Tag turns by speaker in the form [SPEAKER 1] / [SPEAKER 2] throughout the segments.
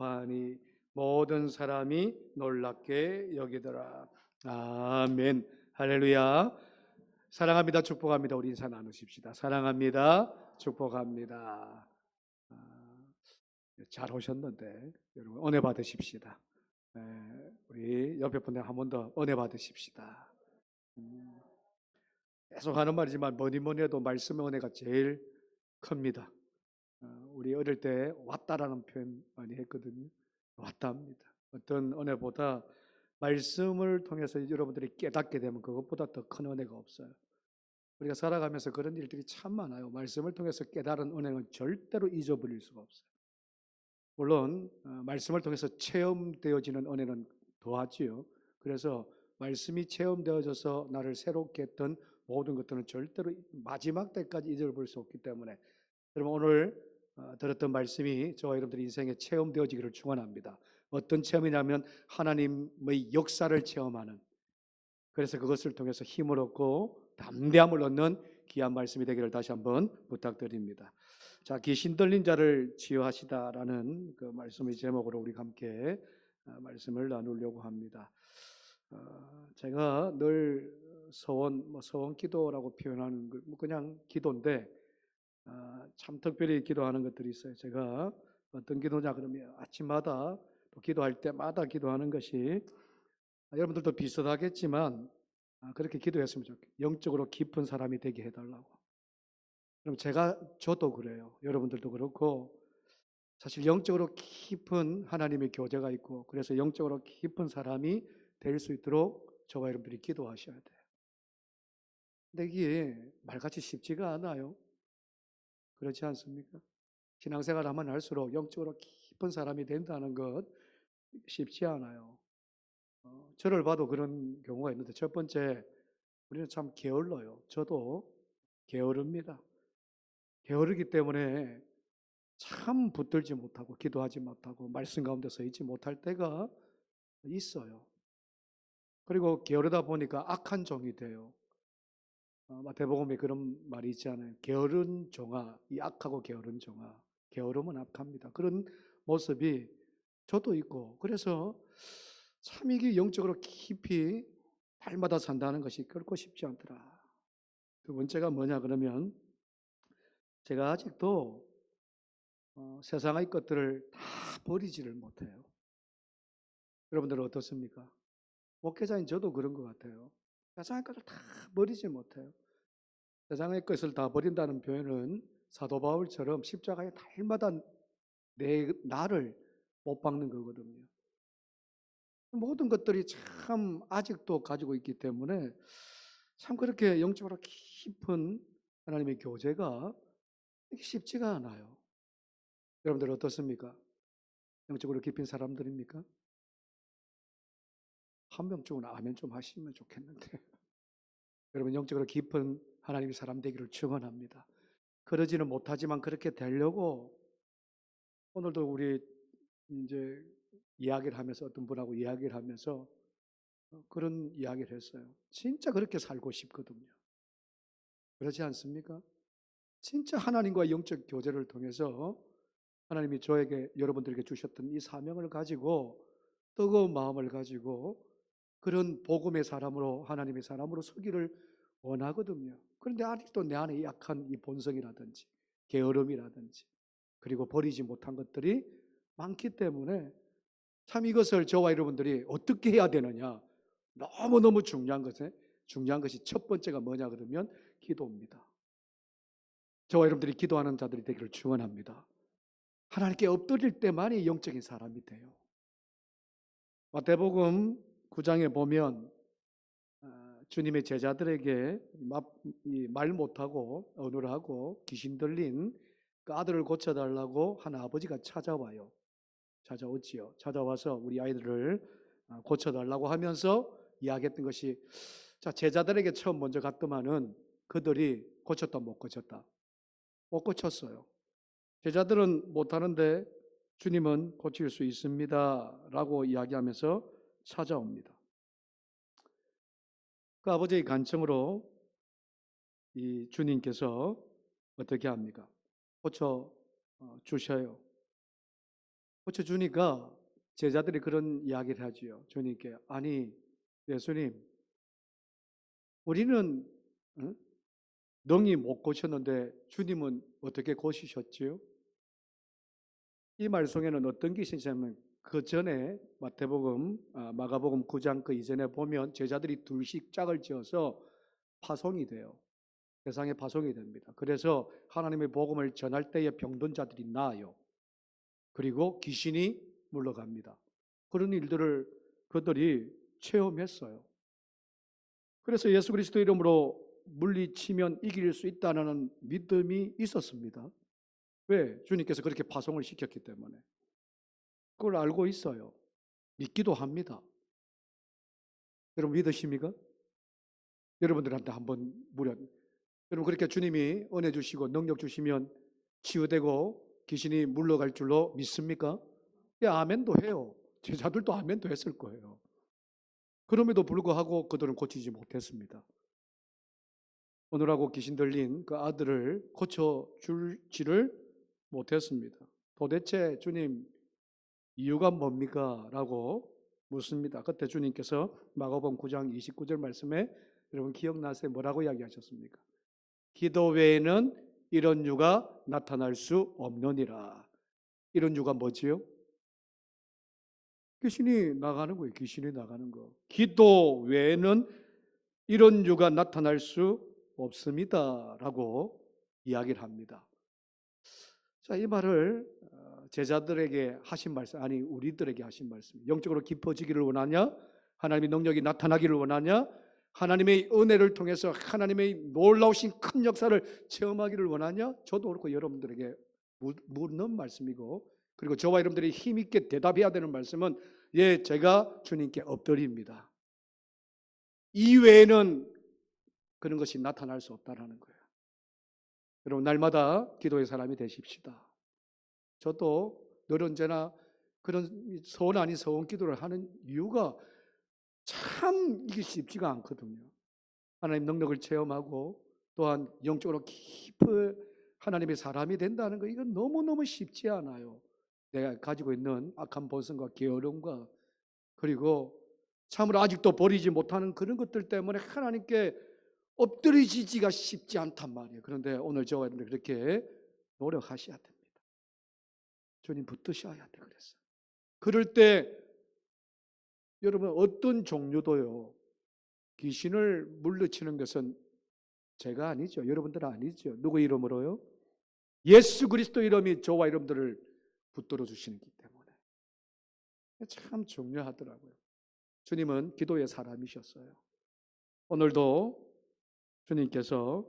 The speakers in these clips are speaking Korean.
[SPEAKER 1] 답하니 모든 사람이 놀랍게 여기더라. 아멘. 할렐루야. 사랑합니다. 축복합니다. 우리 인사 나누십시다. 사랑합니다. 축복합니다. 잘 오셨는데 여러분 은혜 받으십시다. 우리 옆에 분들 한 번 더 은혜 받으십시다. 계속 하는 말이지만 뭐니 해도 말씀의 은혜가 제일 큽니다. 우리 어릴 때 왔다라는 표현 많이 했거든요. 왔다 합니다. 어떤 은혜보다 말씀을 통해서 여러분들이 깨닫게 되면 그것보다 더 큰 은혜가 없어요. 우리가 살아가면서 그런 일들이 참 많아요. 말씀을 통해서 깨달은 은혜는 절대로 잊어버릴 수가 없어요. 물론 말씀을 통해서 체험되어지는 은혜는 더하지요. 그래서 말씀이 체험되어져서 나를 새롭게 했던 모든 것들은 절대로 마지막 때까지 잊어버릴 수 없기 때문에 여러분 오늘 들었던 말씀이 저와 여러분들의 인생에 체험되어지기를 축원합니다. 어떤 체험이냐면 하나님의 역사를 체험하는, 그래서 그것을 통해서 힘을 얻고 담대함을 얻는 귀한 말씀이 되기를 다시 한번 부탁드립니다. 자, 귀신 들린 자를 치유하시다라는 그 말씀의 제목으로 우리 함께 말씀을 나누려고 합니다. 제가 늘 서원 기도라고 표현하는 거 그냥 기도인데 참 특별히 기도하는 것들이 있어요. 제가 어떤 기도냐 그러면 아침마다 또 기도할 때마다 기도하는 것이 여러분들도 비슷하겠지만 그렇게 기도했으면 좋겠어요. 영적으로 깊은 사람이 되게 해달라고. 그럼 저도 그래요. 여러분들도 그렇고 사실 영적으로 깊은 하나님의 교제가 있고 그래서 영적으로 깊은 사람이 될 수 있도록 저와 여러분들이 기도하셔야 돼요. 근데 이게 말같이 쉽지가 않아요. 그렇지 않습니까? 신앙생활 하면 할수록 영적으로 깊은 사람이 된다는 것 쉽지 않아요. 저를 봐도 그런 경우가 있는데 첫 번째 우리는 참 게을러요. 저도 게으릅니다. 게으르기 때문에 참 붙들지 못하고 기도하지 못하고 말씀 가운데 서 있지 못할 때가 있어요. 그리고 게으르다 보니까 악한 종이 돼요. 마태복음에 그런 말이 있잖아요. 게으른 종아, 이 악하고 게으른 종아. 게으름은 악합니다. 그런 모습이 저도 있고 그래서 참 이게 영적으로 깊이 날마다 산다는 것이 결코 쉽지 않더라. 두 번째가 뭐냐 그러면 제가 아직도 세상의 것들을 다 버리지를 못해요. 여러분들은 어떻습니까? 목회자인 저도 그런 것 같아요. 세상의 것을 다 버리지 못해요. 세상의 것을 다 버린다는 표현은 사도 바울처럼 십자가에 날마다 나를 못 박는 거거든요. 모든 것들이 참 아직도 가지고 있기 때문에 참 그렇게 영적으로 깊은 하나님의 교제가 쉽지가 않아요. 여러분들 어떻습니까? 영적으로 깊은 사람들입니까? 한 명쯤은 아멘 좀 하시면 좋겠는데 여러분 영적으로 깊은 하나님의 사람 되기를 축원합니다. 그러지는 못하지만 그렇게 되려고 오늘도 우리 이제 이야기를 하면서 어떤 분하고 이야기를 하면서 그런 이야기를 했어요. 진짜 그렇게 살고 싶거든요. 그렇지 않습니까? 진짜 하나님과 영적 교제를 통해서 하나님이 저에게 여러분들에게 주셨던 이 사명을 가지고 뜨거운 마음을 가지고 그런 복음의 사람으로 하나님의 사람으로 서기를 원하거든요. 그런데 아직도 내 안에 약한 이 본성이라든지 게으름이라든지 그리고 버리지 못한 것들이 많기 때문에 참 이것을 저와 여러분들이 어떻게 해야 되느냐 너무너무 중요한 것이 첫 번째가 뭐냐 그러면 기도입니다. 저와 여러분들이 기도하는 자들이 되기를 축원합니다. 하나님께 엎드릴 때만이 영적인 사람이 돼요. 마태복음 9장에 보면 주님의 제자들에게 말 못하고 어눌하고 귀신 들린 그 아들을 고쳐달라고 한 아버지가 찾아오지요. 찾아와서 우리 아이들을 고쳐달라고 하면서 이야기했던 것이 자 제자들에게 처음 먼저 갔더만은 그들이 고쳤다 못 고쳤다? 못 고쳤어요. 제자들은 못하는데 주님은 고칠 수 있습니다 라고 이야기하면서 찾아옵니다. 그 아버지의 간청으로 이 주님께서 어떻게 합니까? 고쳐 주셔요. 고쳐주니까 제자들이 그런 이야기를 하지요. 주님께, 아니 예수님, 우리는 응? 능히 못 고쳤는데 주님은 어떻게 고치셨지요? 이 말 속에는 어떤 게 있냐면 그 전에 마가복음 9장 그 이전에 보면 제자들이 둘씩 짝을 지어서 파송이 돼요. 세상에 파송이 됩니다. 그래서 하나님의 복음을 전할 때에 병든 자들이 나아요. 그리고 귀신이 물러갑니다. 그런 일들을 그들이 체험했어요. 그래서 예수 그리스도 이름으로 물리치면 이길 수 있다는 믿음이 있었습니다. 왜? 주님께서 그렇게 파송을 시켰기 때문에. 그걸 알고 있어요. 믿기도 합니다. 여러분 믿으십니까? 여러분들한테 한번 여러분 그렇게 주님이 은혜 주시고 능력 주시면 치유되고 귀신이 물러갈 줄로 믿습니까? 예, 아멘도 해요. 제자들도 아멘도 했을 거예요. 그럼에도 불구하고 그들은 고치지 못했습니다. 오늘하고 귀신 들린 그 아들을 고쳐줄지를 못했습니다. 도대체 주님 이유가 뭡니까? 라고 묻습니다. 그때 주님께서 마가복음 9장 29절 말씀에 여러분 기억나세요? 뭐라고 이야기하셨습니까? 기도 외에는 이런 유가 나타날 수 없느니라. 이런 유가 뭐지요? 귀신이 나가는 거예요. 귀신이 나가는 거. 기도 외에는 이런 유가 나타날 수 없습니다. 라고 이야기를 합니다. 자, 이 말을 제자들에게 하신 말씀, 아니 우리들에게 하신 말씀. 영적으로 깊어지기를 원하냐? 하나님의 능력이 나타나기를 원하냐? 하나님의 은혜를 통해서 하나님의 놀라우신 큰 역사를 체험하기를 원하냐? 저도 그렇고 여러분들에게 묻는 말씀이고, 그리고 저와 여러분들이 힘있게 대답해야 되는 말씀은 예, 제가 주님께 엎드립니다. 이외에는 그런 것이 나타날 수 없다라는 거예요. 여러분 날마다 기도의 사람이 되십시다. 저도 늘 언제나 그런 서원 아닌 서원 기도를 하는 이유가 참 이게 쉽지가 않거든요. 하나님 능력을 체험하고 또한 영적으로 깊은 하나님의 사람이 된다는 거 이건 너무너무 쉽지 않아요. 내가 가지고 있는 악한 본성과 게으름과 그리고 참으로 아직도 버리지 못하는 그런 것들 때문에 하나님께 엎드리지가 쉽지 않단 말이에요. 그런데 오늘 저와 여러분들 그렇게 노력하셔야 됩니다. 주님 붙드셔야 돼 그랬어요. 그럴 때 여러분 어떤 종류도요. 귀신을 물리치는 것은 제가 아니죠. 여러분들 아니죠. 누구 이름으로요? 예수 그리스도 이름이 저와 여러분들을 붙들어 주시기 때문에 참 중요하더라고요. 주님은 기도의 사람이셨어요. 오늘도 주님께서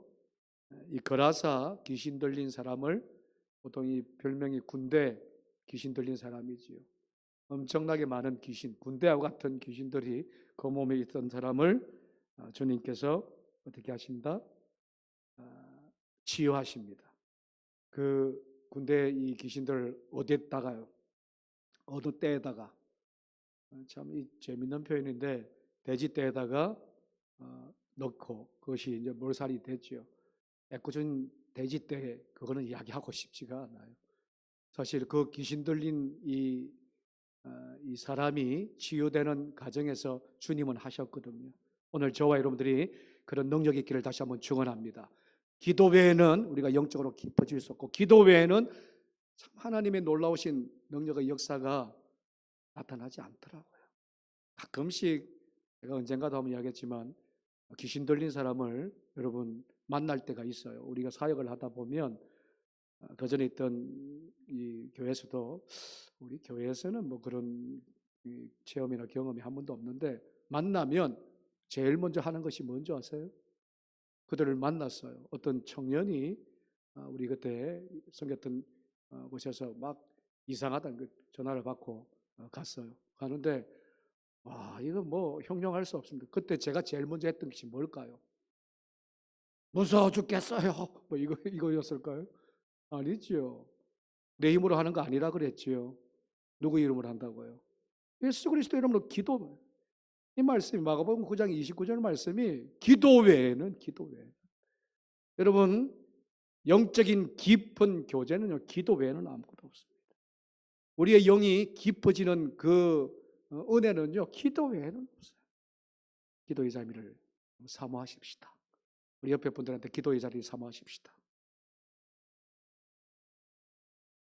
[SPEAKER 1] 이 거라사 귀신 들린 사람을 보통 이 별명이 군대 귀신 들린 사람이지요. 엄청나게 많은 귀신, 군대와 같은 귀신들이 그 몸에 있던 사람을 주님께서 어떻게 하신다? 치유하십니다. 그 군대 이 귀신들 어디에다가요? 어느 때에다가 참 이 재밌는 표현인데 돼지떼에다가 넣고 그것이 이제 몰살이 됐죠. 애꿎은 돼지떼 그거는 이야기하고 싶지가 않아요. 사실 그 귀신 들린 이 사람이 치유되는 과정에서 주님은 하셨거든요. 오늘 저와 여러분들이 그런 능력 있기를 다시 한번 축원합니다. 기도 외에는 우리가 영적으로 깊어질 수 없고 기도 외에는 참 하나님의 놀라우신 능력의 역사가 나타나지 않더라고요. 가끔씩 제가 언젠가도 한번 이야기했지만 귀신 들린 사람을 여러분 만날 때가 있어요. 우리가 사역을 하다 보면 그 전에 있던 이 교회에서도 우리 교회에서는 뭐 그런 체험이나 경험이 한 번도 없는데 만나면 제일 먼저 하는 것이 뭔지 아세요? 그들을 만났어요. 어떤 청년이 우리 그때 섬겼던 곳에서 막 이상하다는 그 전화를 받고 갔어요. 가는데 와 이거 뭐 형용할 수 없습니다. 그때 제가 제일 먼저 했던 것이 뭘까요? 무서워 죽겠어요. 뭐 이거였을까요? 아니지요. 내 힘으로 하는 거 아니라 그랬지요. 누구 이름으로 한다고요? 예수 그리스도 이름으로 기도. 이 말씀이 마가복음 9장 29절 말씀이 기도 외에는 기도 외에. 여러분 영적인 깊은 교제는요 기도 외에는 아무것도 없습니다. 우리의 영이 깊어지는 그 은혜는요, 기도 외에는 없어요. 기도의 자리를 사모하십시다. 우리 옆에 분들한테 기도의 자리를 사모하십시다.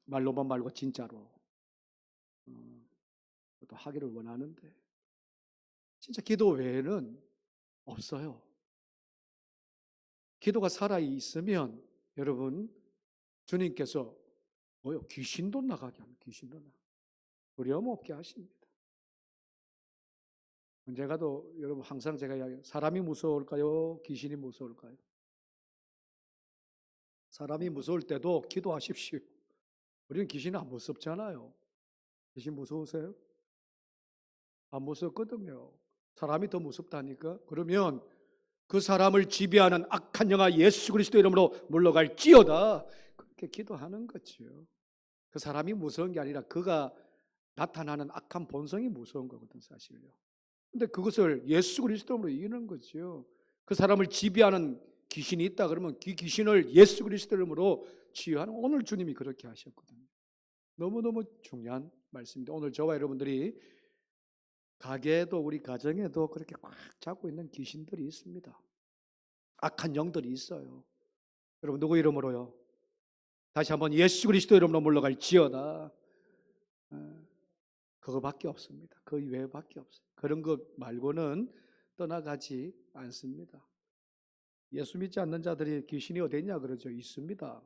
[SPEAKER 1] 말로만 말고 진짜로 또 하기를 원하는데 진짜 기도 외에는 없어요. 기도가 살아있으면 여러분 주님께서 귀신도 나가게 하면 귀신도 나가게 두려움 없게 하십니다. 언제 가도 여러분 항상 제가 이야기해요. 사람이 무서울까요? 귀신이 무서울까요? 사람이 무서울 때도 기도하십시오. 우리는 귀신이 안 무섭잖아요. 귀신 무서우세요? 안 무섭거든요. 사람이 더 무섭다니까. 그러면 그 사람을 지배하는 악한 영아 예수 그리스도 이름으로 물러갈지어다. 그렇게 기도하는 거죠. 그 사람이 무서운 게 아니라 그가 나타나는 악한 본성이 무서운 거거든 사실요. 근데 그것을 예수 그리스도로 이기는 거죠. 그 사람을 지배하는 귀신이 있다 그러면 그 귀신을 예수 그리스도 이름으로 치유하는, 오늘 주님이 그렇게 하셨거든요. 너무너무 중요한 말씀입니다. 오늘 저와 여러분들이 가게에도 우리 가정에도 그렇게 꽉 잡고 있는 귀신들이 있습니다. 악한 영들이 있어요. 여러분 누구 이름으로요? 다시 한번 예수 그리스도 이름으로 물러갈지어다. 그거밖에 없습니다. 그 외밖에 없어요. 그런 것 말고는 떠나가지 않습니다. 예수 믿지 않는 자들이 귀신이 어디 있냐 그러죠. 있습니다.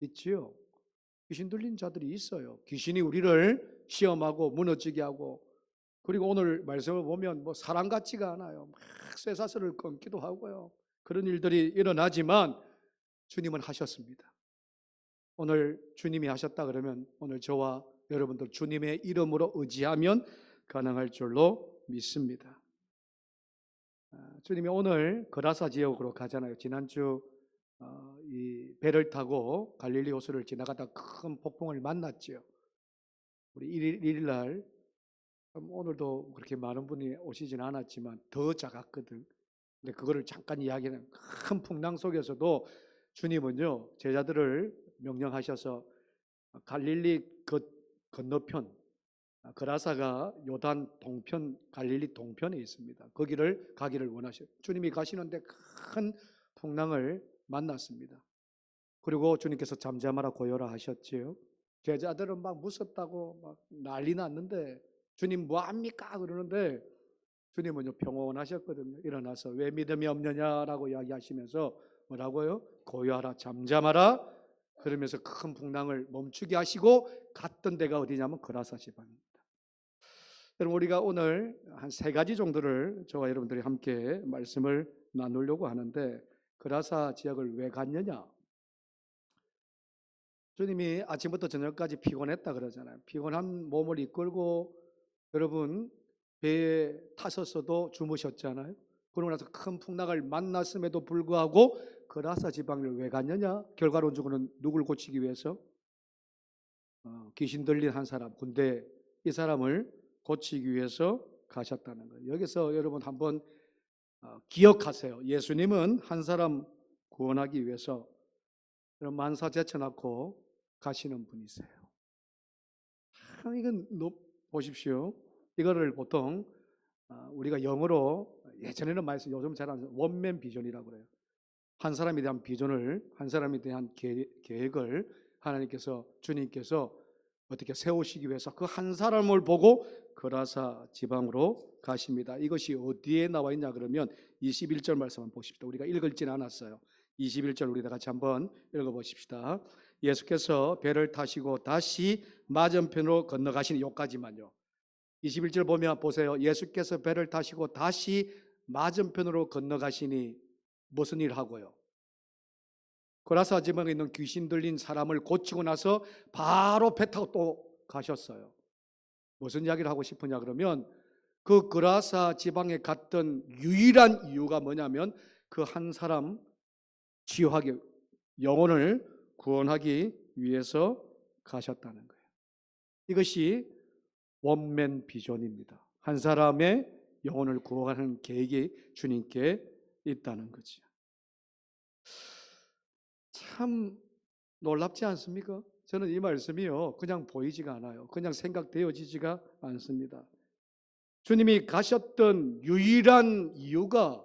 [SPEAKER 1] 있지요. 귀신 들린 자들이 있어요. 귀신이 우리를 시험하고 무너지게 하고, 그리고 오늘 말씀을 보면 뭐 사람 같지가 않아요. 막 쇠사슬을 끊기도 하고요. 그런 일들이 일어나지만 주님은 하셨습니다. 오늘 주님이 하셨다 그러면 오늘 저와 여러분들 주님의 이름으로 의지하면 가능할 줄로 믿습니다. 주님이 오늘 거라사 지역으로 가잖아요. 지난주 이 배를 타고 갈릴리 호수를 지나가다 큰 폭풍을 만났죠. 우리 1일 날 오늘도 그렇게 많은 분이 오시진 않았지만 더 작았거든. 근데 그거를 잠깐 이야기하는 큰 풍랑 속에서도 주님은요 제자들을 명령하셔서 갈릴리 건너편, 거라사가 요단 동편 갈릴리 동편에 있습니다. 거기를 가기를 원하셔요. 주님이 가시는데 큰 풍랑을 만났습니다. 그리고 주님께서 잠잠하라 고요라 하셨지요. 제자들은 막 무섭다고 막 난리 났는데 주님 뭐합니까 그러는데 주님은요 평온하셨거든요. 일어나서 왜 믿음이 없느냐라고 이야기하시면서 뭐라고요? 고요하라 잠잠하라 그러면서 큰 풍랑을 멈추게 하시고 갔던 데가 어디냐면 거라사 지방입니다. 여러분 우리가 오늘 한 세 가지 정도를 저와 여러분들이 함께 말씀을 나누려고 하는데, 거라사 지역을 왜 갔느냐? 주님이 아침부터 저녁까지 피곤했다 그러잖아요. 피곤한 몸을 이끌고 여러분 배에 타셨어도 주무셨잖아요. 그러고 나서 큰 풍랑을 만났음에도 불구하고 거라사 지방을 왜 갔느냐? 결과론적으로는 누굴 고치기 위해서? 귀신 들린 한 사람, 군대, 이 사람을 고치기 위해서 가셨다는 거예요. 여기서 여러분 한번 기억하세요. 예수님은 한 사람 구원하기 위해서 만사 제쳐놓고 가시는 분이세요. 이건 보십시오. 이거를 보통 우리가 영어로 예전에는 말씀, 요즘 잘 안 써요. 원맨 비전이라고 그래요. 한 사람에 대한 비전을, 한 사람에 대한 계획을 하나님께서, 주님께서 어떻게 세우시기 위해서 그 한 사람을 보고 거라사 지방으로 가십니다. 이것이 어디에 나와 있냐 그러면 21절 말씀 한번 보십시다. 우리가 읽을지는 않았어요. 21절 우리 다 같이 한번 읽어보십시다. 예수께서 배를 타시고 다시 맞은편으로 건너가시는 요까지만요. 21절 보면 보세요. 예수께서 배를 타시고 다시 맞은편으로 건너가시니 무슨 일 하고요? 거라사 지방에 있는 귀신 들린 사람을 고치고 나서 바로 배 타고 또 가셨어요. 무슨 이야기를 하고 싶으냐 그러면 그 거라사 지방에 갔던 유일한 이유가 뭐냐면 그 한 사람 치유하기, 영혼을 구원하기 위해서 가셨다는 거예요. 이것이 원맨 비전입니다. 한 사람의 영혼을 구원하는 계획이 주님께 있다는 거죠. 참 놀랍지 않습니까? 저는 이 말씀이요, 그냥 보이지가 않아요. 그냥 생각되어지지가 않습니다. 주님이 가셨던 유일한 이유가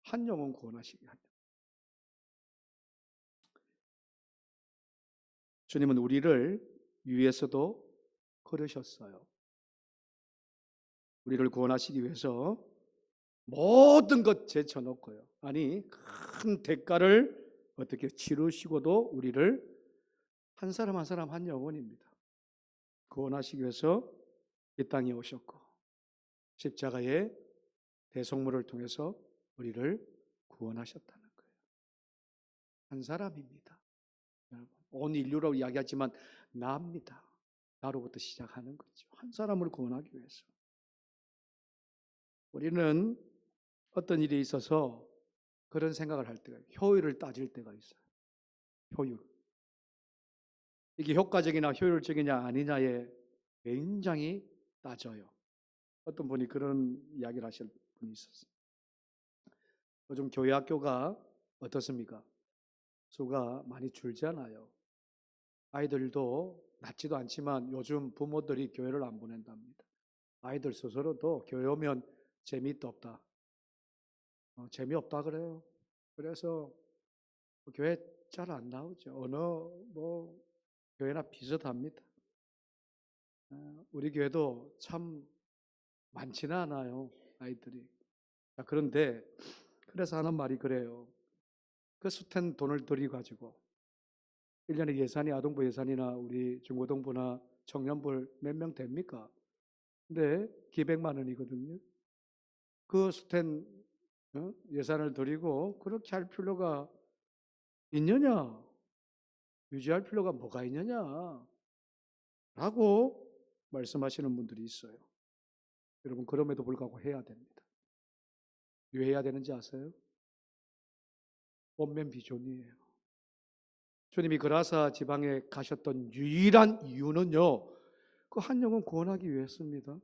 [SPEAKER 1] 한 영혼 구원하시기 위함. 주님은 우리를 위해서도 그러셨어요. 우리를 구원하시기 위해서 모든 것 제쳐놓고요. 아니, 큰 대가를 어떻게 치르시고도 우리를 한 사람 한 사람 한 영혼입니다. 구원하시기 위해서 이 땅에 오셨고, 십자가의 대속물을 통해서 우리를 구원하셨다는 거예요. 한 사람입니다. 여러분, 온 인류라고 이야기하지만 나입니다. 나로부터 시작하는 거죠. 한 사람을 구원하기 위해서. 우리는 어떤 일이 있어서 그런 생각을 할 때가 있어요. 효율을 따질 때가 있어요. 효율. 이게 효과적이나 효율적이냐 아니냐에 굉장히 따져요. 어떤 분이 그런 이야기를 하실 분이 있었어요. 요즘 교회 학교가 어떻습니까? 수가 많이 줄잖아요. 아이들도 낮지도 않지만 요즘 부모들이 교회를 안 보낸답니다. 아이들 스스로도 교회 오면 재미도 없다. 재미없다 그래요. 그래서 교회 잘 안 나오죠. 어느 교회나 비슷합니다. 우리 교회도 참 많지는 않아요. 아이들이. 그런데 그래서 하는 말이 그래요. 그 숱한 돈을 들여가지고 1년에 예산이 아동부 예산이나 우리 중고등부나 청년부 몇 명 됩니까? 근데 기백만 원이거든요. 그 숱한 예산을 들이고 그렇게 할 필요가 있느냐? 유지할 필요가 뭐가 있느냐? 라고 말씀하시는 분들이 있어요. 여러분, 그럼에도 불구하고 해야 됩니다. 왜 해야 되는지 아세요? 원맨 비전이에요. 주님이 그라사 지방에 가셨던 유일한 이유는요, 그 한 영혼 구원하기 위해서입니다.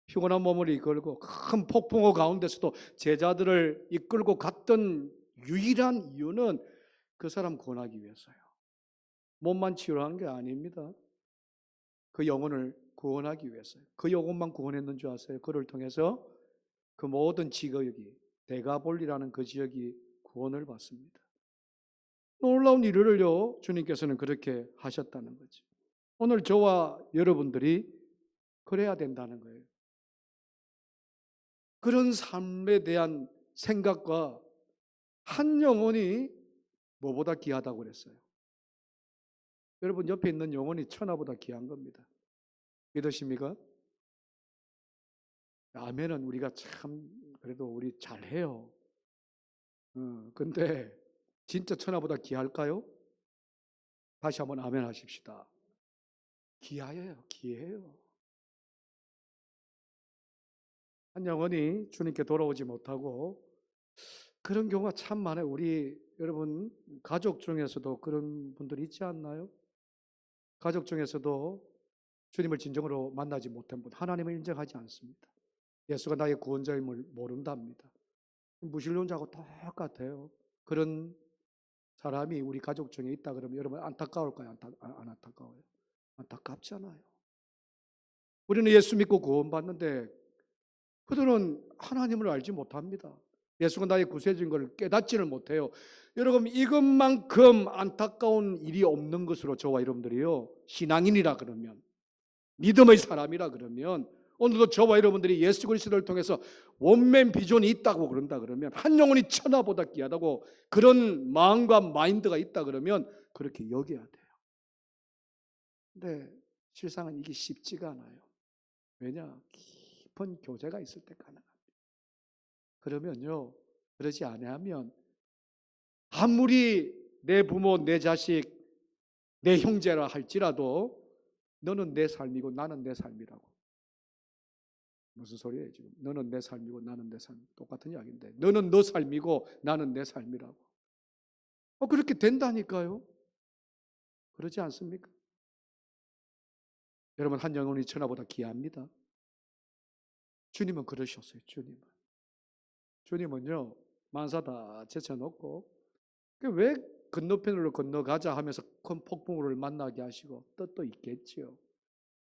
[SPEAKER 1] 피곤한 몸을 이끌고 큰 폭풍우 가운데서도 제자들을 이끌고 갔던 유일한 이유는 그 사람 구원하기 위해서요. 몸만 치유한 게 아닙니다. 그 영혼을 구원하기 위해서요. 그 영혼만 구원했는 줄 아세요? 그를 통해서 그 모든 지역이, 데가볼리라는 그 지역이 구원을 받습니다. 놀라운 일을요, 주님께서는 그렇게 하셨다는 거죠. 오늘 저와 여러분들이 그래야 된다는 거예요. 그런 삶에 대한 생각과 한 영혼이 뭐보다 귀하다고 그랬어요. 여러분, 옆에 있는 영혼이 천하보다 귀한 겁니다. 믿으십니까? 아멘은 우리가 참 그래도 우리 잘해요. 근데 진짜 천하보다 귀할까요? 다시 한번 아멘 하십시다. 귀하여요. 귀해요. 한 영혼이 주님께 돌아오지 못하고 그런 경우가 참 많아요. 우리 여러분 가족 중에서도 그런 분들이 있지 않나요? 가족 중에서도 주님을 진정으로 만나지 못한 분, 하나님을 인정하지 않습니다. 예수가 나의 구원자임을 모른답니다. 무신론자하고 똑같아요. 그런 사람이 우리 가족 중에 있다 그러면 여러분 안타까울까요? 안 안타까워요? 안타깝잖아요. 우리는 예수 믿고 구원받는데 그들은 하나님을 알지 못합니다. 예수가 나의 구세주인 걸 깨닫지를 못해요. 여러분, 이것만큼 안타까운 일이 없는 것으로 저와 여러분들이요, 신앙인이라 그러면, 믿음의 사람이라 그러면, 오늘도 저와 여러분들이 예수 그리스도를 통해서 원맨 비전이 있다고 그런다 그러면, 한 영혼이 천하보다 귀하다고 그런 마음과 마인드가 있다 그러면 그렇게 여겨야 돼요. 근데 실상은 이게 쉽지가 않아요. 왜냐? 깊은 교제가 있을 때 가능합니다. 그러면요, 그러지 않으면 아무리 내 부모, 내 자식, 내 형제라 할지라도 너는 내 삶이고 나는 내 삶이라고. 무슨 소리예요 지금? 너는 내 삶이고 나는 내 삶. 똑같은 이야기인데 너는 너 삶이고 나는 내 삶이라고. 그렇게 된다니까요. 그러지 않습니까? 여러분, 한 영혼이 천하보다 귀합니다. 주님은 그러셨어요. 주님은요, 만사 다 제쳐놓고 왜 건너편으로 건너가자 하면서 큰 폭풍우를 만나게 하시고 뜻도 있겠지요.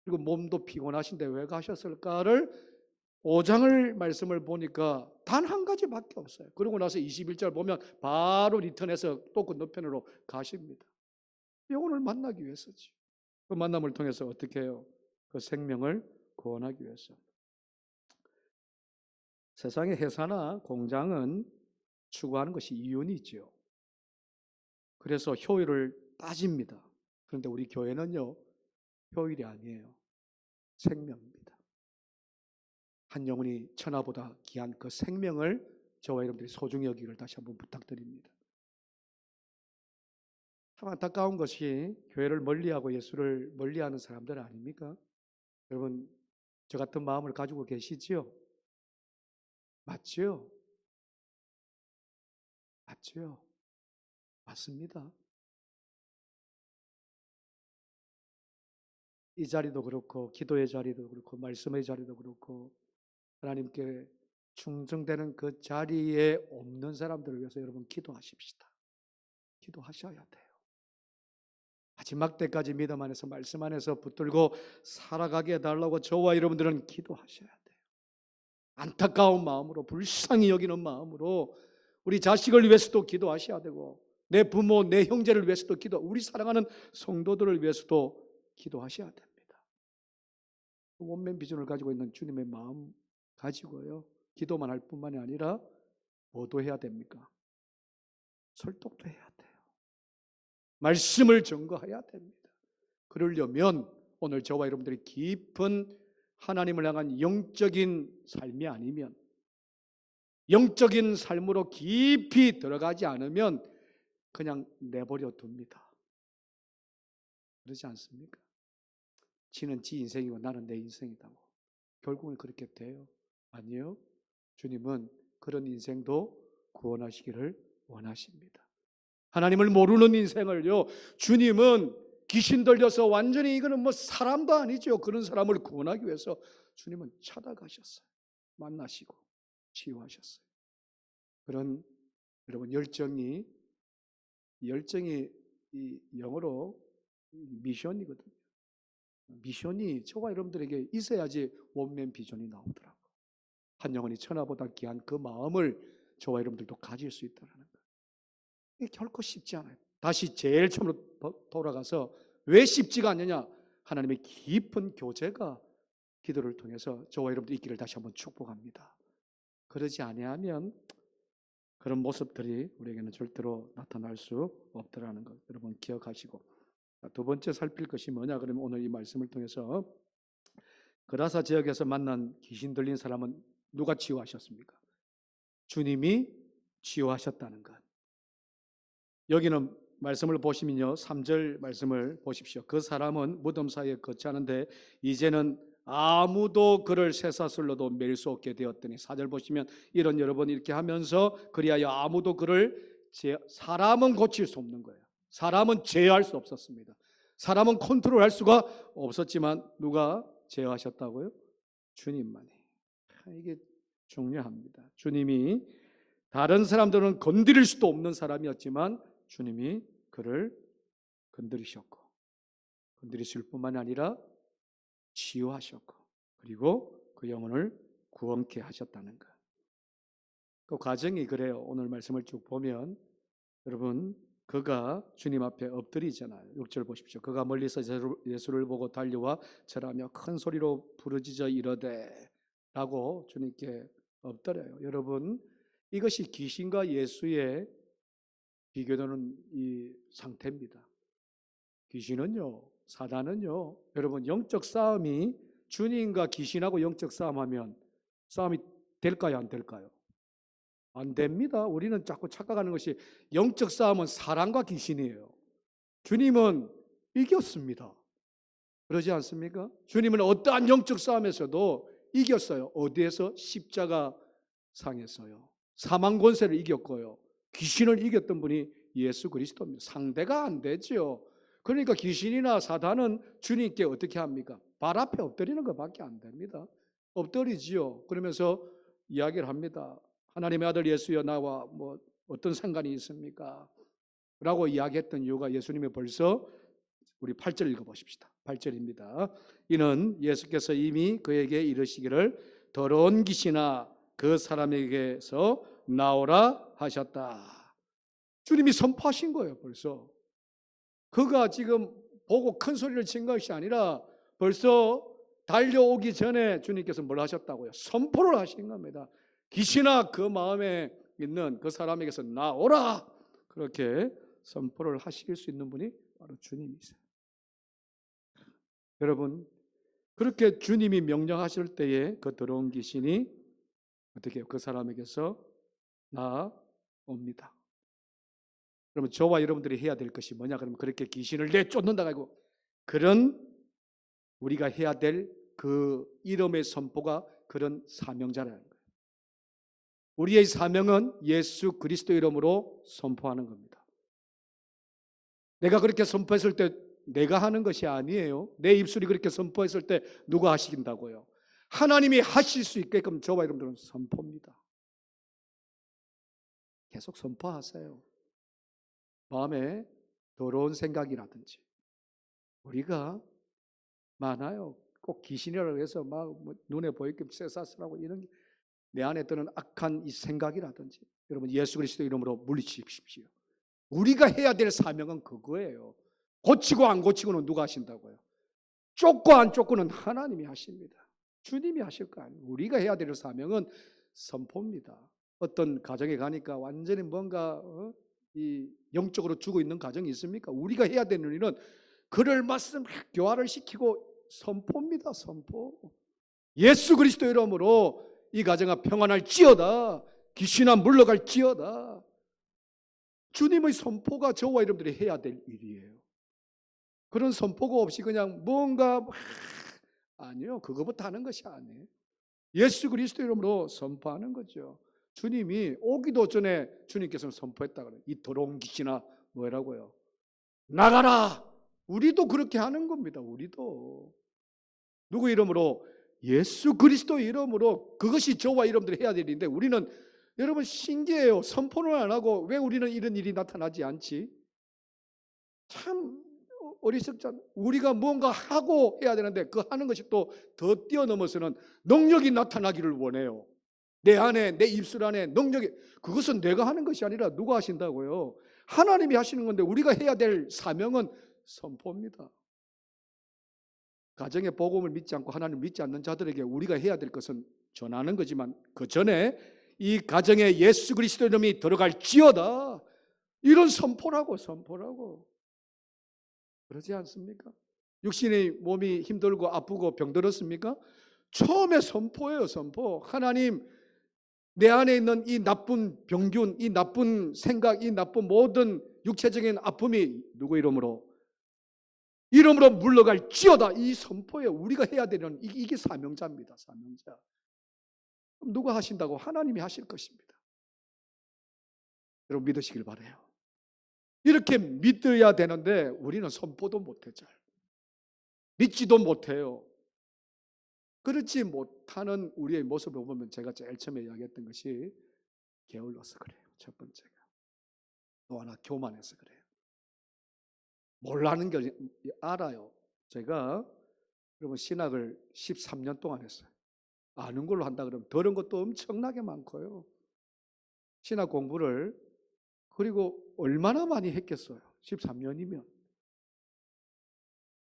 [SPEAKER 1] 그리고 몸도 피곤하신데 왜 가셨을까를 5장을 말씀을 보니까 단 한 가지밖에 없어요. 그러고 나서 21절 보면 바로 리턴해서 또 건너편으로 가십니다. 영혼을 만나기 위해서지. 그 만남을 통해서 어떻게 해요? 그 생명을 구원하기 위해서. 세상의 회사나 공장은 추구하는 것이 이윤이죠. 그래서 효율을 따집니다. 그런데 우리 교회는요, 효율이 아니에요. 생명입니다. 한 영혼이 천하보다 귀한 그 생명을 저와 여러분들이 소중히 여기기를 다시 한번 부탁드립니다. 참 안타까운 것이 교회를 멀리하고 예수를 멀리하는 사람들 아닙니까? 여러분, 저 같은 마음을 가지고 계시지요? 맞지요? 맞지요? 맞습니다. 이 자리도 그렇고 기도의 자리도 그렇고 말씀의 자리도 그렇고 하나님께 충성되는 그 자리에 없는 사람들을 위해서 여러분 기도하십시다. 기도하셔야 돼요. 마지막 때까지 믿음 안에서 말씀 안에서 붙들고 살아가게 해달라고 저와 여러분들은 기도하셔야 돼요. 안타까운 마음으로 불쌍히 여기는 마음으로 우리 자식을 위해서도 기도하셔야 되고 내 부모, 내 형제를 위해서도 우리 사랑하는 성도들을 위해서도 기도하셔야 됩니다. 원맨 비전을 가지고 있는 주님의 마음 가지고요. 기도만 할 뿐만이 아니라 뭐도 해야 됩니까? 설득도 해야 돼요. 말씀을 증거해야 됩니다. 그러려면 오늘 저와 여러분들이 깊은 하나님을 향한 영적인 삶이 아니면 영적인 삶으로 깊이 들어가지 않으면 그냥 내버려 둡니다. 그러지 않습니까? 지는 지 인생이고 나는 내 인생이다고. 결국은 그렇게 돼요. 아니요. 주님은 그런 인생도 구원하시기를 원하십니다. 하나님을 모르는 인생을요. 주님은 귀신 들려서 완전히 이거는 뭐 사람도 아니죠. 그런 사람을 구원하기 위해서 주님은 찾아가셨어요. 만나시고 치유하셨어요. 그런 여러분 열정이 이 영어로 미션이거든요. 미션이 저와 여러분들에게 있어야지 원맨 비전이 나오더라고요. 한 영혼이 천하보다 귀한 그 마음을 저와 여러분들도 가질 수 있다는 거예요. 이게 결코 쉽지 않아요. 다시 제일 처음으로 돌아가서 왜 쉽지가 않느냐? 하나님의 깊은 교제가 기도를 통해서 저와 여러분들 있기를 다시 한번 축복합니다. 그러지 아니하면 그런 모습들이 우리에게는 절대로 나타날 수 없더라는 것 여러분 기억하시고, 두 번째 살필 것이 뭐냐 그러면 오늘 이 말씀을 통해서 그라사 지역에서 만난 귀신 들린 사람은 누가 치유하셨습니까? 주님이 치유하셨다는 것. 여기는 말씀을 보시면요 3절 말씀을 보십시오. 그 사람은 무덤 사이에 거처하는데 이제는 아무도 그를 쇠사슬로도 맬 수 없게 되었더니 4절 보시면 이런 여러분 이렇게 하면서 그리하여 아무도 그를 사람은 고칠 수 없는 거예요. 사람은 제어할 수 없었습니다. 사람은 컨트롤할 수가 없었지만 누가 제어하셨다고요? 주님만이. 이게 중요합니다. 주님이 다른 사람들은 건드릴 수도 없는 사람이었지만 주님이 그를 건드리셨고 건드리실 뿐만 아니라 치유하셨고 그리고 그 영혼을 구원케 하셨다는 것. 그 과정이 그래요. 오늘 말씀을 쭉 보면 여러분 그가 주님 앞에 엎드리잖아요. 6절 보십시오. 그가 멀리서 예수를 보고 달려와 절하며 큰 소리로 부르짖어 이르되 라고 주님께 엎드려요. 여러분 이것이 귀신과 예수의 비교되는 이 상태입니다. 귀신은요, 사단은요, 여러분 영적 싸움이 주님과 귀신하고 영적 싸움하면 싸움이 될까요, 안 될까요? 안 됩니다. 우리는 자꾸 착각하는 것이 영적 싸움은 사람과 귀신이에요. 주님은 이겼습니다. 그러지 않습니까? 주님은 어떠한 영적 싸움에서도 이겼어요. 어디에서? 십자가 상에서요. 사망 권세를 이겼고요. 귀신을 이겼던 분이 예수 그리스도입니다. 상대가 안 되죠. 그러니까 귀신이나 사단은 주님께 어떻게 합니까? 발 앞에 엎드리는 것밖에 안 됩니다. 엎드리지요. 그러면서 이야기를 합니다. 하나님의 아들 예수여 나와 뭐 어떤 상관이 있습니까? 라고 이야기했던 이유가 예수님이 벌써 우리 8절 읽어보십시다. 8절입니다. 이는 예수께서 이미 그에게 이르시기를 더러운 귀신아 그 사람에게서 나오라 하셨다. 주님이 선포하신 거예요. 벌써 그가 지금 보고 큰 소리를 친 것이 아니라 벌써 달려오기 전에 주님께서 뭘 하셨다고요? 선포를 하신 겁니다. 귀신아 그 마음에 있는 그 사람에게서 나오라. 그렇게 선포를 하실 수 있는 분이 바로 주님이세요. 여러분 그렇게 주님이 명령하실 때에 그 더러운 귀신이 어떻게 그 사람에게서 나옵니다. 그러면 저와 여러분들이 해야 될 것이 뭐냐? 그러면 그렇게 귀신을 내쫓는다고 하고 그런 우리가 해야 될 그 이름의 선포가 그런 사명자라는 거예요. 우리의 사명은 예수 그리스도 이름으로 선포하는 겁니다. 내가 그렇게 선포했을 때 내가 하는 것이 아니에요. 내 입술이 그렇게 선포했을 때 누가 하신다고요? 하나님이 하실 수 있게끔 저와 여러분들은 선포입니다. 계속 선포하세요. 마음에 더러운 생각이라든지 우리가 많아요. 꼭 귀신이라고 해서 막 눈에 보이게 쇠사슬하고 이런 게 내 안에 드는 악한 이 생각이라든지 여러분 예수 그리스도 이름으로 물리치십시오. 우리가 해야 될 사명은 그거예요. 고치고 안 고치고는 누가 하신다고요? 쫓고 안 쫓고는 하나님이 하십니다. 주님이 하실 거 아니에요. 우리가 해야 될 사명은 선포입니다. 어떤 가정에 가니까 완전히 뭔가 이 영적으로 죽어 있는 가정이 있습니까? 우리가 해야 되는 일은 그를 말씀 교화를 시키고 선포입니다. 선포. 예수 그리스도 이름으로 이 가정아 평안할지어다. 귀신아 물러갈지어다. 주님의 선포가 저와 여러분들이 해야 될 일이에요. 그런 선포가 없이 그냥 뭔가 아니요. 그거부터 하는 것이 아니에요. 예수 그리스도 이름으로 선포하는 거죠. 주님이 오기도 전에 주님께서는 선포했다 그래요. 이 더러운 귀신아 뭐라고요? 나가라. 우리도 그렇게 하는 겁니다. 우리도. 누구 이름으로? 예수 그리스도 이름으로. 그것이 저와 여러분들이 해야 될 일인데 우리는 여러분 신기해요. 선포를 안 하고 왜 우리는 이런 일이 나타나지 않지? 참 어리석잖아요. 우리가 뭔가 하고 해야 되는데 그 하는 것이 또 더 뛰어넘어서는 능력이 나타나기를 원해요. 내 안에 내 입술 안에 능력이 그것은 내가 하는 것이 아니라 누가 하신다고요? 하나님이 하시는 건데 우리가 해야 될 사명은 선포입니다. 가정의 복음을 믿지 않고 하나님을 믿지 않는 자들에게 우리가 해야 될 것은 전하는 거지만 그 전에 이 가정에 예수 그리스도 이름이 들어갈지어다 이런 선포라고 그러지 않습니까? 육신의 몸이 힘들고 아프고 병들었습니까? 처음에 선포예요. 선포. 하나님 내 안에 있는 이 나쁜 병균, 이 나쁜 생각, 이 나쁜 모든 육체적인 아픔이 누구 이름으로 물러갈지어다. 이 선포에 우리가 해야 되는 이게 사명자입니다. 사명자. 그럼 누가 하신다고? 하나님이 하실 것입니다. 여러분 믿으시길 바라요. 이렇게 믿어야 되는데 우리는 선포도 못해 잘. 믿지도 못해요. 그렇지 못하는 우리의 모습을 보면 제가 제일 처음에 이야기했던 것이 게을러서 그래요. 첫 번째가. 또 하나 교만해서 그래요. 몰라는 게 알아요. 제가 여러분 신학을 13년 동안 했어요. 아는 걸로 한다 그러면 들은 것도 엄청나게 많고요. 신학 공부를 그리고 얼마나 많이 했겠어요. 13년이면.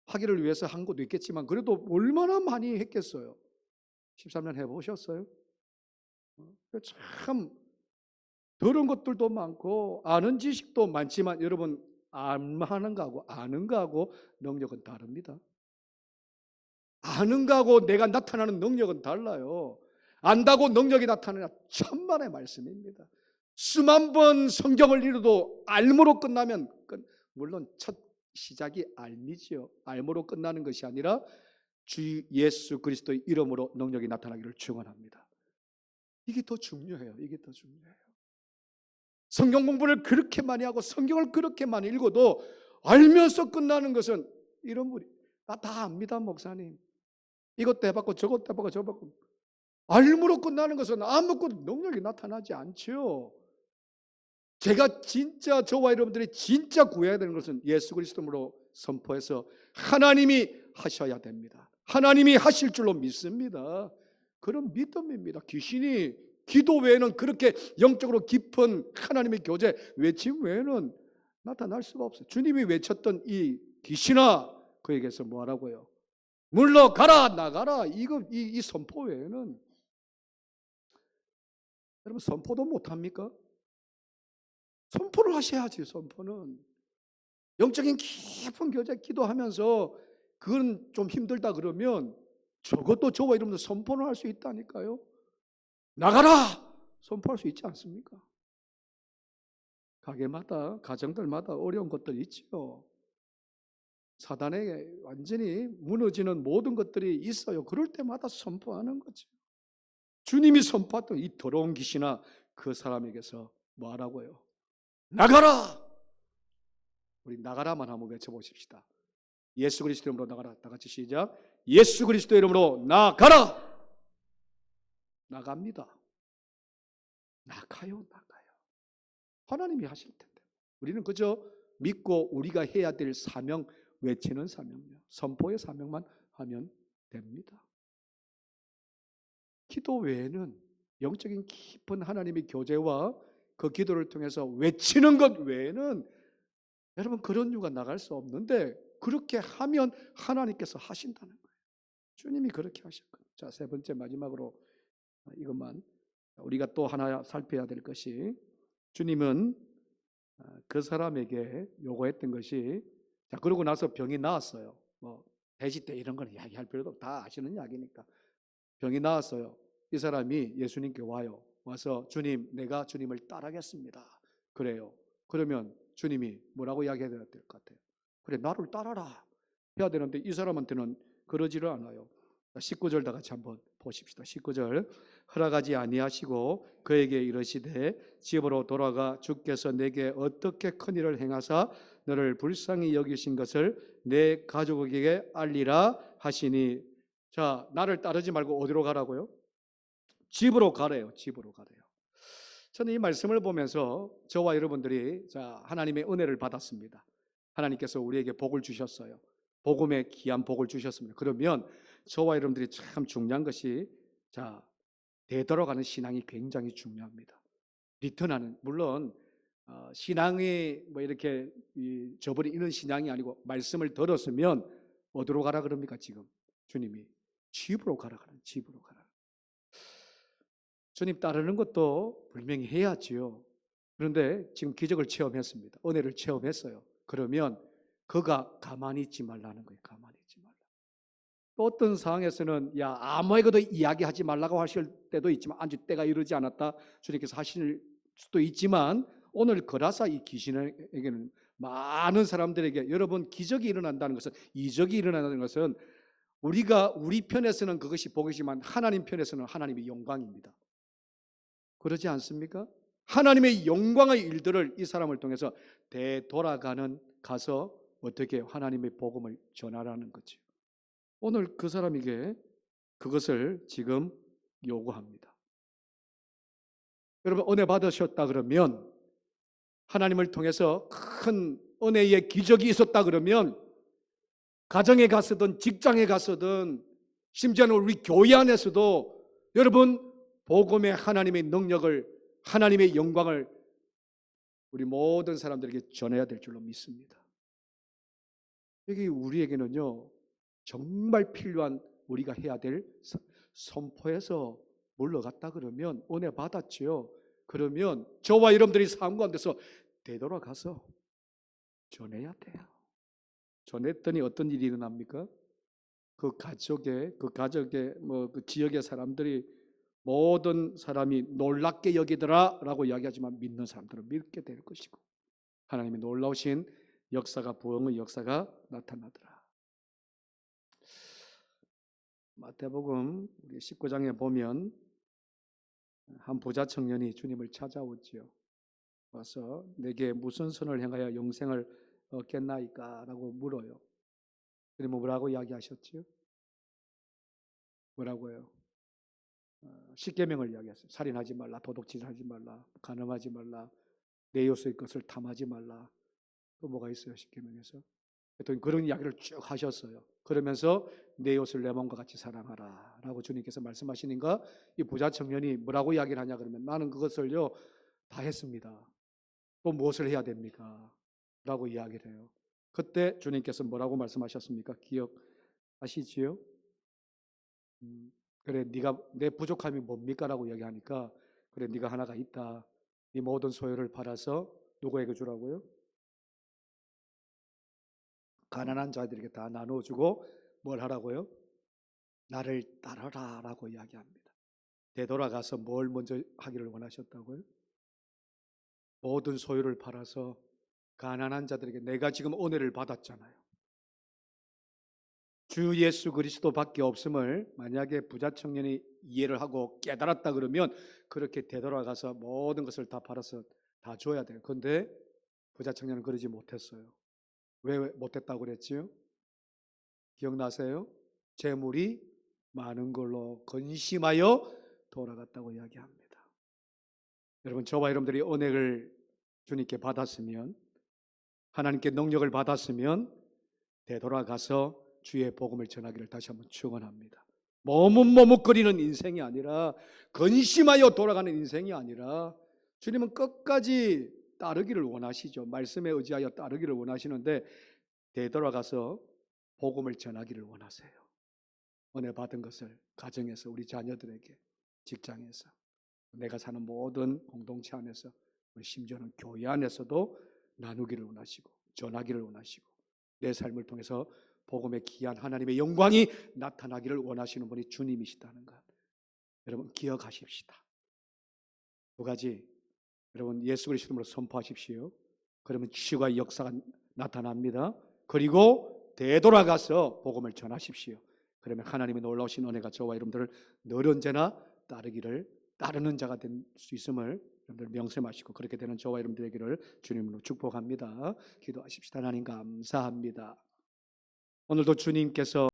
[SPEAKER 1] 학위를 위해서 한 것도 있겠지만 그래도 얼마나 많이 했겠어요. 13년 해보셨어요? 참 들은 것들도 많고 아는 지식도 많지만 여러분 안 하는 거하고 아는 거하고 능력은 다릅니다. 아는 거하고 내가 나타나는 능력은 달라요. 안다고 능력이 나타나냐 천만의 말씀입니다. 수만 번 성경을 읽어도 알므로 끝나면 물론 첫 시작이 알미지요. 알므로 끝나는 것이 아니라 주 예수 그리스도의 이름으로 능력이 나타나기를 축원합니다. 이게 더 중요해요. 이게 더 중요해요. 성경 공부를 그렇게 많이 하고 성경을 그렇게 많이 읽어도 알면서 끝나는 것은 이런 분이 나 다 압니다 목사님. 이것도 해봤고 저것도 해봤고 저것도 해봤고 알므로 끝나는 것은 아무것도 능력이 나타나지 않죠. 제가 진짜 저와 여러분들이 진짜 구해야 되는 것은 예수 그리스도로 선포해서 하나님이 하셔야 됩니다. 하나님이 하실 줄로 믿습니다. 그런 믿음입니다. 귀신이 기도 외에는 그렇게 영적으로 깊은 하나님의 교제 외침 외에는 나타날 수가 없어요. 주님이 외쳤던 이 귀신아, 그에게서 뭐 하라고요? 물러가라, 나가라. 이 선포 외에는 여러분 선포도 못 합니까? 선포를 하셔야지. 선포는 영적인 깊은 교제 기도하면서 그건 좀 힘들다 그러면 저것도 저와 여러분들 선포를 할 수 있다니까요. 나가라! 선포할 수 있지 않습니까? 가게마다 가정들마다 어려운 것들이 있죠. 사단에게 완전히 무너지는 모든 것들이 있어요. 그럴 때마다 선포하는 거죠. 주님이 선포했던 이 더러운 귀신아, 그 사람에게서 뭐 하라고요? 나가라! 우리 나가라만 한번 외쳐보십시다. 예수 그리스도 이름으로 나가라. 다 같이 시작. 예수 그리스도 이름으로 나가라. 나갑니다. 나가요. 하나님이 하실 텐데 우리는 그저 믿고 우리가 해야 될 사명, 외치는 사명이요, 선포의 사명만 하면 됩니다. 기도 외에는 영적인 깊은 하나님의 교제와 그 기도를 통해서 외치는 것 외에는 여러분 그런 이유가 나갈 수 없는데, 그렇게 하면 하나님께서 하신다는 거예요. 주님이 그렇게 하셨거든요. 자, 세 번째 마지막으로 이것만 우리가 또 하나 살펴야 될 것이, 주님은 그 사람에게 요구했던 것이, 자, 그러고 나서 병이 나았어요. 뭐 돼지 때 이런 건 이야기할 필요도 없고 다 아시는 이야기니까. 병이 나았어요. 이 사람이 예수님께 와요. 와서 주님, 내가 주님을 따르겠습니다. 그래요. 그러면 주님이 뭐라고 이야기해야 될 것 같아요? 그래, 나를 따라라 해야 되는데 이 사람한테는 그러지를 않아요. 19절 다 같이 한번 보십시다. 19절. 허락하지 아니하시고 그에게 이르시되 집으로 돌아가 주께서 내게 어떻게 큰 일을 행하사 너를 불쌍히 여기신 것을 내 가족에게 알리라 하시니. 자, 나를 따르지 말고 어디로 가라고요? 집으로 가래요. 집으로 가래요. 저는 이 말씀을 보면서 저와 여러분들이, 자, 하나님의 은혜를 받았습니다. 하나님께서 우리에게 복을 주셨어요. 복음의 귀한 복을 주셨습니다. 그러면 저와 여러분들이 참 중요한 것이, 자, 되돌아가는 신앙이 굉장히 중요합니다. 리턴하는, 물론 신앙이 뭐 이렇게 저버리 이런 신앙이 아니고, 말씀을 들었으면 어디로 가라 그럽니까? 지금 주님이 집으로 가라 그래요. 집으로 가라. 주님 따르는 것도 분명히 해야지요. 그런데 지금 기적을 체험했습니다. 은혜를 체험했어요. 그러면 그가 가만히 있지 말라는 거예요. 가만히 있지 말라. 또 어떤 상황에서는 야, 아무에게도 이야기하지 말라고 하실 때도 있지만, 아직 때가 이르지 않았다 주님께서 하실 수도 있지만, 오늘 거라사 이 귀신에게는, 많은 사람들에게, 여러분 기적이 일어난다는 것은, 이적이 일어난다는 것은 우리가 우리 편에서는 그것이 복이지만 하나님 편에서는 하나님의 영광입니다. 그러지 않습니까? 하나님의 영광의 일들을 이 사람을 통해서 되돌아가는, 가서 어떻게 하나님의 복음을 전하라는 거죠. 오늘 그 사람에게 그것을 지금 요구합니다. 여러분 은혜 받으셨다 그러면, 하나님을 통해서 큰 은혜의 기적이 있었다 그러면, 가정에 가서든 직장에 가서든 심지어는 우리 교회 안에서도 여러분 복음의 하나님의 능력을, 하나님의 영광을 우리 모든 사람들에게 전해야 될 줄로 믿습니다. 여기 우리에게는요, 정말 필요한, 우리가 해야 될 선포에서 물러갔다 그러면 은혜 받았지요. 그러면 저와 여러분들이 삶 가운데서 되돌아가서 전해야 돼요. 전했더니 어떤 일이 일어납니까? 그 가족의 뭐 그 지역의 사람들이, 모든 사람이 놀랍게 여기더라라고 이야기하지만 믿는 사람들은 믿게 될 것이고, 하나님의 놀라우신 역사가, 부흥의 역사가 나타나더라. 마태복음 19장에 보면 한 부자 청년이 주님을 찾아오지요. 와서 내게 무슨 선을 행하여 영생을 얻겠나이까? 라고 물어요. 그러면 뭐라고 이야기하셨지요? 뭐라고요? 십계명을 이야기했어요. 살인하지 말라, 도둑질하지 말라, 간음하지 말라, 내 이웃의 것을 탐하지 말라. 또 뭐가 있어요? 십계명에서. 하여튼 그런 이야기를 쭉 하셨어요. 그러면서 내 이웃을 내 몸과 같이 사랑하라 라고 주님께서 말씀하시니까 이 부자 청년이 뭐라고 이야기를 하냐 그러면 나는 그것을요 다 했습니다. 또 무엇을 해야 됩니까? 라고 이야기를 해요. 그때 주님께서 뭐라고 말씀하셨습니까? 기억하시지요? 그래 네가 내 부족함이 뭡니까? 라고 이야기하니까 그래 네가 하나가 있다. 네 모든 소유를 팔아서 누구에게 주라고요? 가난한 자들에게 다 나눠주고 뭘 하라고요? 나를 따르라 라고 이야기합니다. 되돌아가서 뭘 먼저 하기를 원하셨다고요? 모든 소유를 팔아서 가난한 자들에게 내가 지금 은혜를 받았잖아요. 주 예수 그리스도밖에 없음을 만약에 부자 청년이 이해를 하고 깨달았다 그러면 그렇게 되돌아가서 모든 것을 다 팔아서 다 줘야 돼요. 그런데 부자 청년은 그러지 못했어요. 왜 못했다고 그랬지요? 기억나세요? 재물이 많은 걸로 근심하여 돌아갔다고 이야기합니다. 여러분 저와 여러분들이 은혜를 주님께 받았으면 하나님께 능력을 받았으면 되돌아가서 주의 복음을 전하기를 다시 한번 축원합니다. 머뭇머뭇거리는 인생이 아니라 근심하여 돌아가는 인생이 아니라 주님은 끝까지 따르기를 원하시죠. 말씀에 의지하여 따르기를 원하시는데 되돌아가서 복음을 전하기를 원하세요. 은혜 받은 것을 가정에서 우리 자녀들에게 직장에서 내가 사는 모든 공동체 안에서 심지어는 교회 안에서도 나누기를 원하시고 전하기를 원하시고 내 삶을 통해서 복음의 귀한 하나님의 영광이 나타나기를 원하시는 분이 주님이시다는 것 여러분 기억하십시다. 두 가지 여러분 예수 그리스도로 선포하십시오. 그러면 치유가 역사가 나타납니다. 그리고 되돌아가서 복음을 전하십시오. 그러면 하나님의 놀라우신 은혜가 저와 여러분들을 늘 언제나 따르는 자가 될 수 있음을 여러분들 명심하시고 그렇게 되는 저와 여러분들 되기를 주님으로 축복합니다. 기도하십시다. 하나님 감사합니다. 오늘도 주님께서